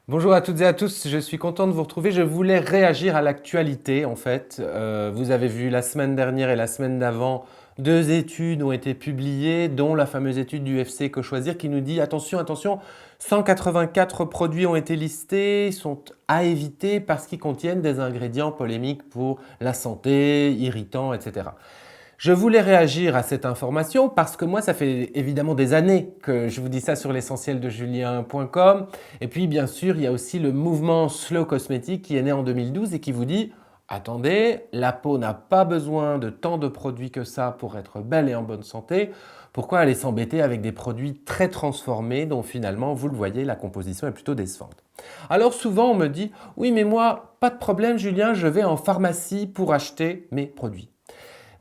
Bonjour à toutes et à tous, je suis content de vous retrouver. Je voulais réagir à l'actualité en fait. Vous avez vu la semaine dernière et la semaine d'avant, deux études ont été publiées, dont la fameuse étude du FC Que Choisir qui nous dit attention, attention, 184 produits ont été listés, sont à éviter parce qu'ils contiennent des ingrédients polémiques pour la santé, irritants, etc. Je voulais réagir à cette information parce que moi, ça fait évidemment des années que je vous dis ça sur l'essentiel de julien.com. Et puis, bien sûr, il y a aussi le mouvement Slow Cosmétique qui est né en 2012 et qui vous dit attendez, la peau n'a pas besoin de tant de produits que ça pour être belle et en bonne santé. Pourquoi aller s'embêter avec des produits très transformés dont finalement, vous le voyez, la composition est plutôt décevante. Alors souvent, on me dit oui, mais moi, pas de problème, Julien, je vais en pharmacie pour acheter mes produits.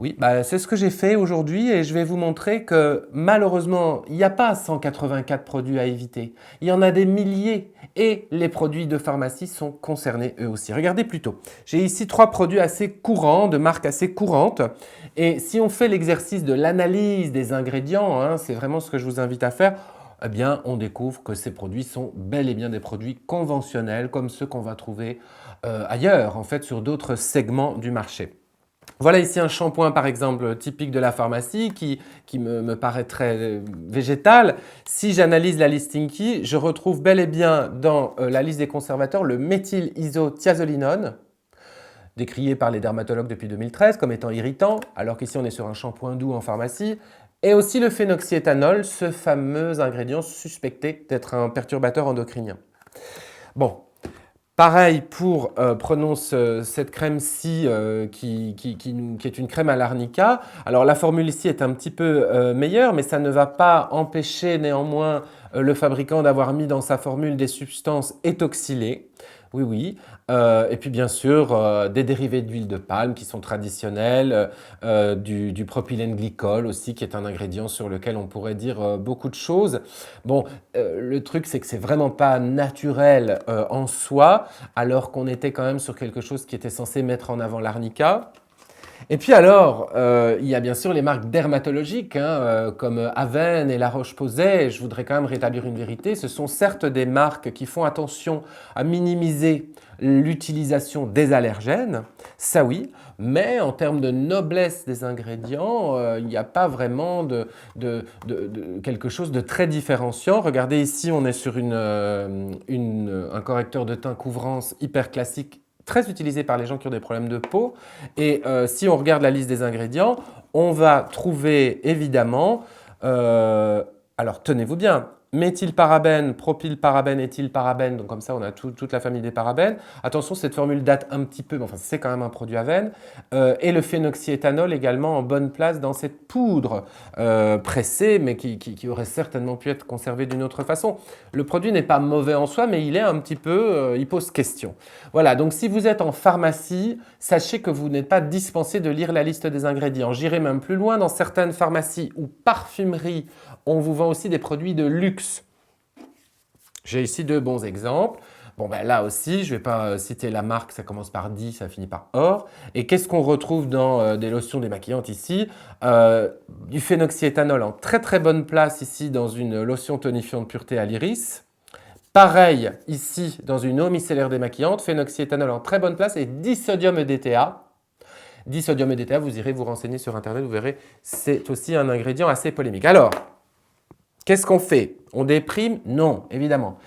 Oui, c'est ce que j'ai fait aujourd'hui et je vais vous montrer que malheureusement, il n'y a pas 184 produits à éviter. Il y en a des milliers et les produits de pharmacie sont concernés eux aussi. Regardez plutôt. J'ai ici 3 produits assez courants, de marques assez courantes. Et si on fait l'exercice de l'analyse des ingrédients, hein, c'est vraiment ce que je vous invite à faire, eh bien, on découvre que ces produits sont bel et bien des produits conventionnels comme ceux qu'on va trouver ailleurs, en fait, sur d'autres segments du marché. Voilà ici un shampoing par exemple typique de la pharmacie qui me paraît très végétal. Si j'analyse la listing key, je retrouve bel et bien dans la liste des conservateurs le méthylisothiazolinone, décrié par les dermatologues depuis 2013 comme étant irritant, alors qu'ici on est sur un shampoing doux en pharmacie, et aussi le phénoxyéthanol, ce fameux ingrédient suspecté d'être un perturbateur endocrinien. Bon, pareil pour, prenons cette crème-ci qui est une crème à l'arnica. Alors la formule ici est un petit peu meilleure, mais ça ne va pas empêcher néanmoins le fabricant d'avoir mis dans sa formule des substances éthoxylées. Oui, oui. Et puis bien sûr, des dérivés d'huile de palme qui sont traditionnels, du propylène glycol aussi, qui est un ingrédient sur lequel on pourrait dire beaucoup de choses. Bon, le truc, c'est que c'est vraiment pas naturel en soi, alors qu'on était quand même sur quelque chose qui était censé mettre en avant l'arnica. Et puis alors, il y a bien sûr les marques dermatologiques, hein, comme Aven et La Roche-Posay. Je voudrais quand même rétablir une vérité. Ce sont certes des marques qui font attention à minimiser l'utilisation des allergènes, ça oui, mais en termes de noblesse des ingrédients, il n'y a pas vraiment quelque chose de très différenciant. Regardez ici, on est sur un correcteur de teint couvrance hyper classique très utilisé par les gens qui ont des problèmes de peau. Et si on regarde la liste des ingrédients, on va trouver évidemment, alors tenez-vous bien, méthylparabène, propylparabène, éthylparabène, donc comme ça on a toute la famille des parabènes. Attention, cette formule date un petit peu, mais enfin c'est quand même un produit Aven. Et le phénoxyéthanol également en bonne place dans cette poudre pressée, mais qui aurait certainement pu être conservée d'une autre façon. Le produit n'est pas mauvais en soi, mais il est un petit peu, il pose question. Voilà, donc si vous êtes en pharmacie, sachez que vous n'êtes pas dispensé de lire la liste des ingrédients. J'irai même plus loin, dans certaines pharmacies ou parfumeries, on vous vend aussi des produits de luxe. J'ai ici 2 bons exemples. Bon, là aussi, je ne vais pas citer la marque, ça commence par Di, ça finit par Or. Et qu'est-ce qu'on retrouve dans des lotions démaquillantes ici? Du phénoxyéthanol en très très bonne place ici dans une lotion tonifiante pureté à l'iris. Pareil ici dans une eau micellaire démaquillante, phénoxyéthanol en très bonne place et disodium EDTA. Disodium EDTA, vous irez vous renseigner sur internet, vous verrez, c'est aussi un ingrédient assez polémique. Alors, qu'est-ce qu'on fait? On déprime? Non, évidemment.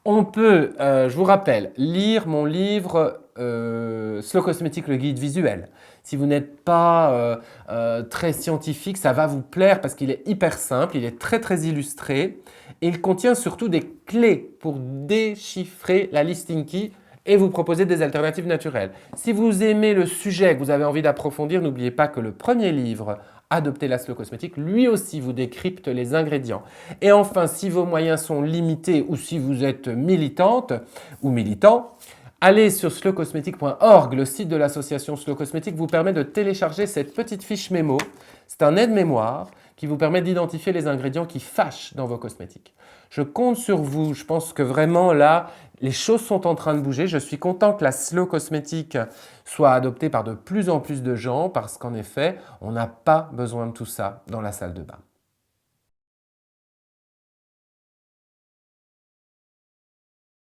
On peut, je vous rappelle, lire mon livre Slow Cosmétique, le guide visuel. Si vous n'êtes pas très scientifique, ça va vous plaire parce qu'il est hyper simple, il est très très illustré et il contient surtout des clés pour déchiffrer la listing key et vous proposer des alternatives naturelles. Si vous aimez le sujet, que vous avez envie d'approfondir, n'oubliez pas que le premier livre, Adopter la Slow Cosmétique, lui aussi vous décrypte les ingrédients. Et enfin, si vos moyens sont limités ou si vous êtes militante ou militant, allez sur slowcosmetic.org, le site de l'association Slow Cosmétique vous permet de télécharger cette petite fiche mémo. C'est un aide-mémoire qui vous permet d'identifier les ingrédients qui fâchent dans vos cosmétiques. Je compte sur vous, je pense que vraiment là, les choses sont en train de bouger. Je suis content que la Slow Cosmétique soit adoptée par de plus en plus de gens parce qu'en effet, on n'a pas besoin de tout ça dans la salle de bain.